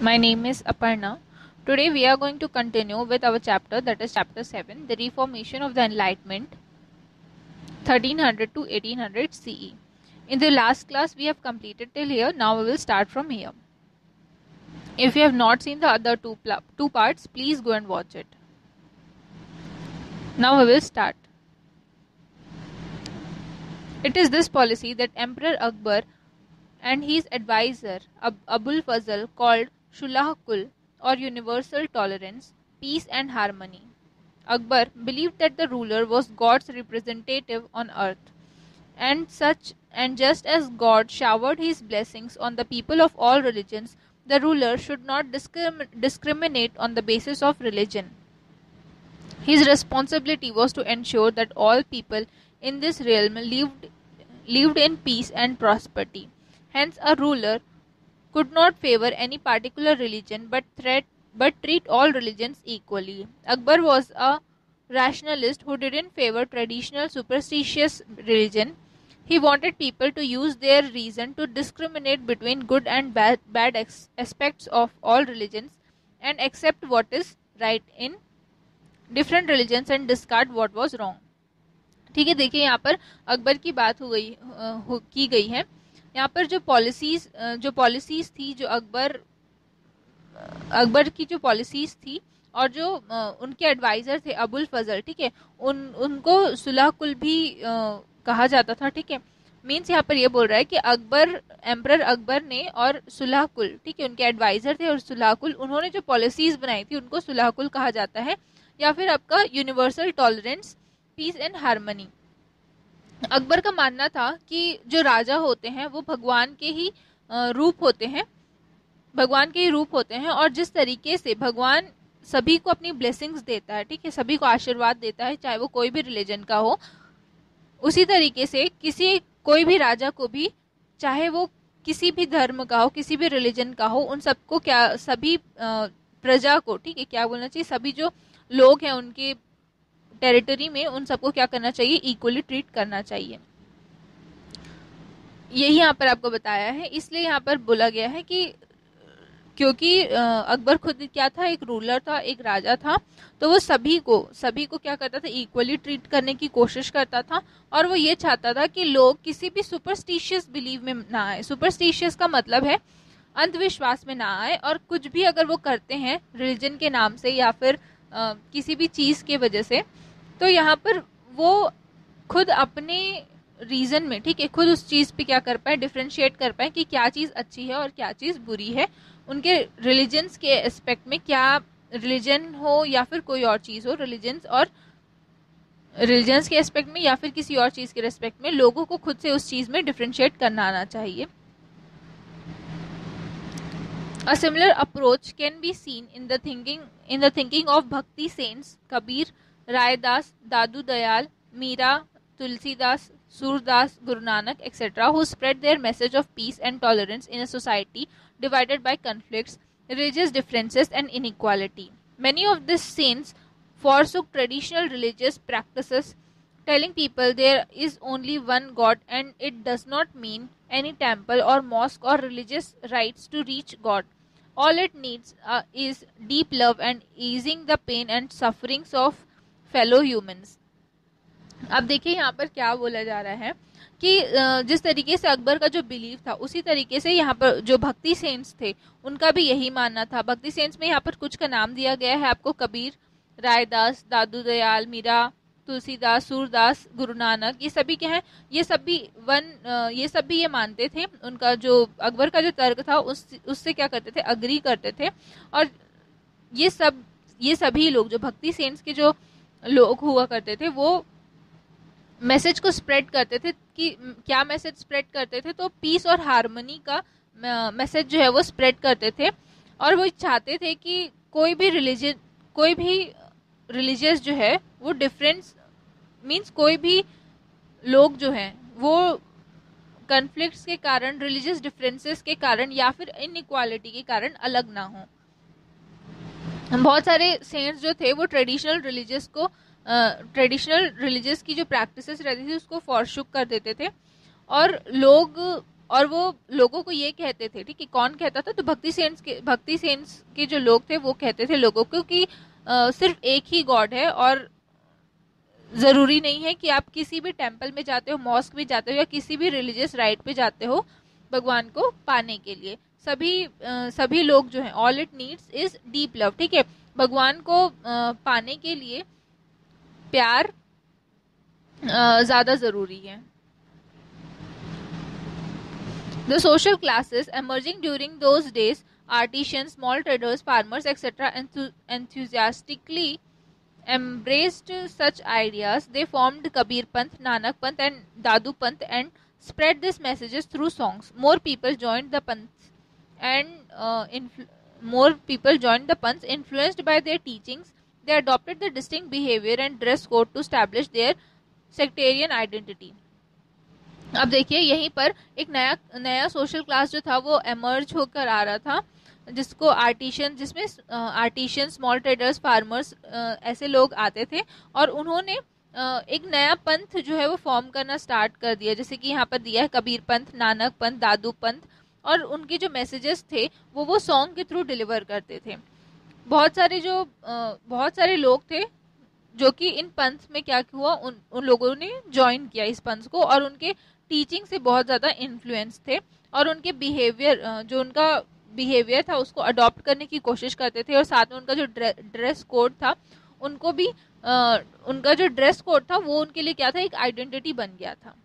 My name is Aparna. Today we are going to continue with our chapter, that is chapter 7, the reformation of the Enlightenment 1300 to 1800 CE. In the last class we have completed till here. Now we will start from here. If you have not seen the other two parts, please go and watch it. Now we will start. It is this policy that Emperor Akbar and his advisor Abul Fazl called Shulah Kul, or universal tolerance, peace and harmony. Akbar believed that the ruler was God's representative on earth, and just as God showered his blessings on the people of all religions, the ruler should not discriminate on the basis of religion. His responsibility was to ensure that all people in this realm lived in peace and prosperity. Hence, a ruler could not favor any particular religion but treat all religions equally. Akbar was a rationalist who didn't favor traditional superstitious religion. He wanted people to use their reason to discriminate between good and bad aspects of all religions and accept what is right in different religions and discard what was wrong. ठीक है, देखिए यहाँ पर अकबर की बात की गई है. यहाँ पर जो पॉलिसीज थी, जो अकबर की जो पॉलिसीज थी और जो उनके एडवाइजर थे अबुल फजल, ठीक है, उनको सुलह कुल भी कहा जाता था. ठीक है, मीन्स यहाँ पर ये बोल रहा है कि एम्परर अकबर ने और सुलह कुल, ठीक है, उनके एडवाइजर थे और सुलह कुल, उन्होंने जो पॉलिसीज बनाई थी उनको सुलह कुल कहा जाता है, या फिर आपका universal tolerance, peace and harmony. Akbar का मानना था कि जो राजा होते हैं वो भगवान के ही रूप होते हैं और जिस तरीके से भगवान सभी को अपनी ब्लेसिंग्स देता है, ठीक है, सभी को आशीर्वाद देता है, चाहे वो कोई भी रिलीजन का हो, उसी तरीके से कोई भी राजा को भी, चाहे वो किसी भी धर्म का हो, किसी भी रिलीजन का हो, उन सबको सभी प्रजा को, ठीक है, क्या बोलना चाहिए, सभी जो लोग हैं उनके टेरिटरी में, उन सबको क्या करना चाहिए, इक्वली ट्रीट करना चाहिए. यही यहाँ पर आपको बताया है. इसलिए यहाँ पर बोला गया है कि क्योंकि अकबर खुद क्या था, एक रूलर था, एक राजा था, तो वो सभी को क्या करता था, इक्वली ट्रीट करने की कोशिश करता था. और वो ये चाहता था कि लोग किसी भी सुपरस्टिशियस बिलीव में ना आए. सुपरस्टिशियस का मतलब है अंधविश्वास में ना आए, और कुछ भी अगर वो करते हैं रिलीजन के नाम से या फिर किसी भी चीज के वजह से, तो यहाँ पर वो खुद अपने रीजन में, ठीक है, खुद उस चीज पे क्या कर पाए, डिफरेंशिएट कर पाए कि क्या चीज अच्छी है और क्या चीज बुरी है. उनके रिलीजन्स के एस्पेक्ट में, क्या रिलीजन हो या फिर कोई और चीज हो, रिलीजन्स के एस्पेक्ट में या फिर किसी और चीज के रेस्पेक्ट में, लोगों को खुद से उस चीज में डिफरेंशिएट करना आना चाहिए. A similar approach can be seen in the thinking of Bhakti saints Kabir, Rai Das, Dadu Dayal, Meera, Tulsidas, Surdas, Guru Nanak, etc., who spread their message of peace and tolerance in a society divided by conflicts, religious differences, and inequality. Many of these saints forsook traditional religious practices, telling people there is only one God and it does not mean any temple or mosque or religious rites to reach God. All it needs is deep love and easing the pain and sufferings of fellow humans. अब देखिए यहाँ पर क्या बोला जा रहा है कि जिस तरीके से अकबर का जो बिलीफ था, उसी तरीके से यहाँ पर जो भक्ति सेंट्स थे उनका भी यही मानना था. भक्ति सेंट्स में यहाँ पर कुछ का नाम दिया गया है आपको, कबीर, रायदास, दादू दयाल, मीरा, तुलसीदास, सूरदास, गुरु नानक. ये सभी क्या है, ये सब भी ये मानते थे. उनका जो अकबर का जो तर्क था उससे क्या करते थे, अग्री करते थे. और ये सभी लोग जो भक्ति सेंट्स के जो लोग हुआ करते थे, वो मैसेज को स्प्रेड करते थे. कि क्या मैसेज स्प्रेड करते थे, तो पीस और हार्मनी का मैसेज जो है वो स्प्रेड करते थे. और वो चाहते थे कि कोई भी रिलीजियस जो है वो डिफरेंस, मीन्स कोई भी लोग जो हैं वो कन्फ्लिक्ट्स के कारण, रिलीजियस डिफरेंसेस के कारण या फिर इनइक्वालिटी के कारण अलग ना हो. बहुत सारे सेंट्स जो थे वो ट्रेडिशनल रिलीजियस की जो प्रैक्टिसेस रहती थी उसको फॉरशुक कर देते थे, और लोग और वो लोगों को ये कहते थे, ठीक है, कौन कहता था, तो भक्ति सेन्स के जो लोग थे वो कहते थे लोगों को कि सिर्फ एक ही गॉड है, और जरूरी नहीं है कि आप किसी भी टेम्पल में जाते हो, मॉस्क में जाते हो, या किसी भी रिलीजियस राइट पे जाते हो भगवान को पाने के लिए। सभी लोग जो हैं, all it needs is deep love, ठीक है, भगवान को पाने के लिए प्यार ज्यादा जरूरी है। The social classes emerging during those days, artisans, small traders, farmers, etc., enthusiastically embraced such ideas. They formed Kabir Panth, Nanak Panth, and Dadu Panth and spread these messages through songs. More people joined the Panths, influenced by their teachings. They adopted the distinct behavior and dress code to establish their sectarian identity. अब देखिए यहीं पर एक नया social class जो था वो emerge होकर आ रहा था, जिसको जिसमें आर्टिशियन, स्मॉल ट्रेडर्स, फार्मर्स ऐसे लोग आते थे, और उन्होंने एक नया पंथ जो है वो फॉर्म करना स्टार्ट कर दिया। जैसे कि यहाँ पर दिया है कबीर पंथ, नानक पंथ, दादू पंथ, और उनके जो मैसेजेस थे वो सॉन्ग के थ्रू डिलीवर करते थे। बहुत सारे लोग थे जो कि इन पंथ में क्या हुआ, उन लोगों ने ज्वाइन किया इस पंथ को, और उनके टीचिंग से बहुत ज़्यादा इन्फ्लुएंस थे, और उनके बिहेवियर था उसको अडॉप्ट करने की कोशिश करते थे, और साथ में उनका जो ड्रेस कोड था उनका जो ड्रेस कोड था वो उनके लिए क्या था, एक आइडेंटिटी बन गया था।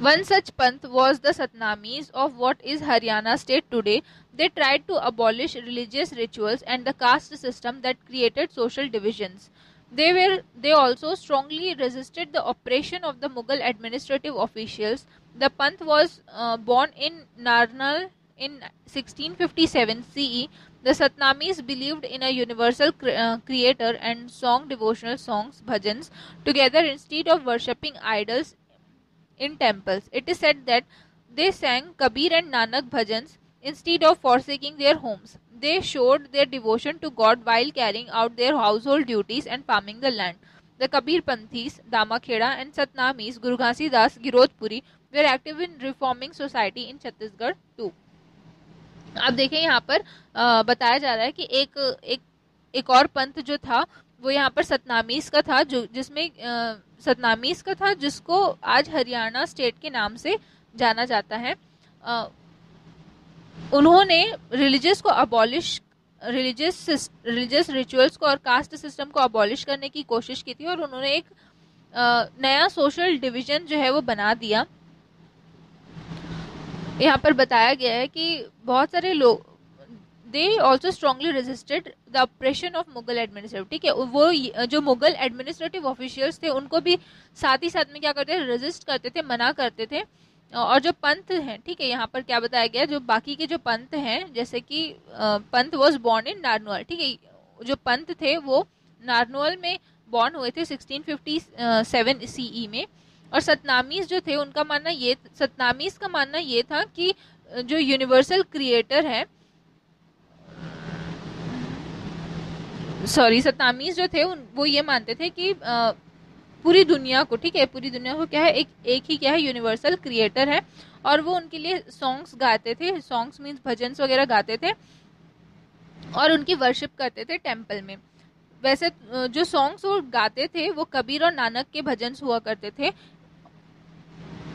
One such panth was the Satnamis of what is Haryana state today. They tried to abolish religious rituals and the caste system that created social divisions. They also strongly resisted the oppression of the Mughal administrative officials. The panth was born in Narnal in 1657 CE. The Satnamis believed in a universal creator and song devotional songs, bhajans, together instead of worshipping idols in temples. It is said that they sang Kabir and Nanak bhajans instead of forsaking their homes. They showed their devotion to God while carrying out their household duties and farming the land. The Kabir Panthis, Damakheda and Satnamis, Guru Ghasidas, Girodpuri were active in reforming society in Chhattisgarh too. अब देखें यहाँ पर बताया जा रहा है कि एक और पंथ जो था वो यहाँ पर सतनामीज का था, सतनामीज का था जिसको आज हरियाणा स्टेट के नाम से जाना जाता है। उन्होंने रिलीजियस रिचुअल्स को और कास्ट सिस्टम को अबॉलिश करने की कोशिश की थी, और उन्होंने एक नया सोशल डिवीजन जो है वो बना दिया। यहाँ पर बताया गया है कि बहुत सारे लोग they also strongly resisted the operation of Mughal administrative, ठीक है, वो जो मुगल एडमिनिस्ट्रेटिव ऑफिशियल्स थे उनको भी साथ ही साथ में क्या करते थे, रेजिस्ट करते थे, मना करते थे। और जो पंथ हैं, ठीक है, यहाँ पर क्या बताया गया, जो बाकी के जो पंथ हैं, जैसे कि पंथ वॉज बॉर्न इन नारनौल, ठीक है, जो पंथ थे वो नारनौल में बॉर्न हुए थे 1657 CE में। और सतनामीज जो थे उनका मानना ये, सतनामीज का मानना ये था कि जो यूनिवर्सल क्रिएटर है, सतनामीज जो थे वो ये मानते थे कि पूरी दुनिया को, ठीक है, पूरी दुनिया को क्या है, एक ही क्या है, यूनिवर्सल क्रिएटर है, और वो उनके लिए सॉन्ग्स गाते थे, सॉन्ग्स मीन्स भजन्स वगैरह गाते थे, और उनकी वर्शिप करते थे टेम्पल में। वैसे जो सॉन्ग्स वो गाते थे वो कबीर और नानक के भजन्स हुआ करते थे।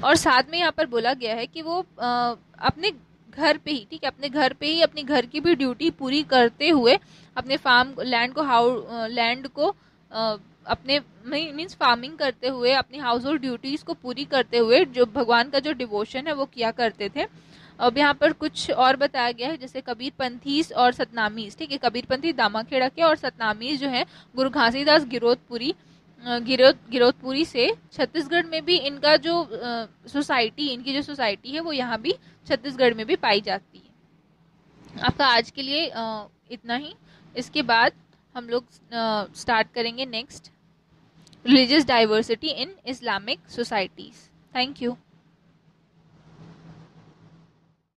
और साथ में यहाँ पर बोला गया है कि वो अपने घर पे ही, ठीक है, अपने घर पे ही अपनी घर की भी ड्यूटी पूरी करते हुए अपने लैंड को अपने मीन्स फार्मिंग करते हुए अपनी हाउस होल्ड ड्यूटीज को पूरी करते हुए जो भगवान का जो डिवोशन है वो किया करते थे। अब यहाँ पर कुछ और बताया गया है, जैसे कबीर पंथीस और सतनामीज, ठीक है, कबीर पंथी दामाखेड़ा के और सतनामीज जो है गुरु घासीदास गिरोधपुरी से। छत्तीसगढ़ में भी इनका जो इनकी जो सोसाइटी है वो यहाँ भी छत्तीसगढ़ में भी पाई जाती है। आपका आज के लिए इतना ही। इसके बाद हम लोग स्टार्ट करेंगे next, religious diversity in Islamic societies. Thank you.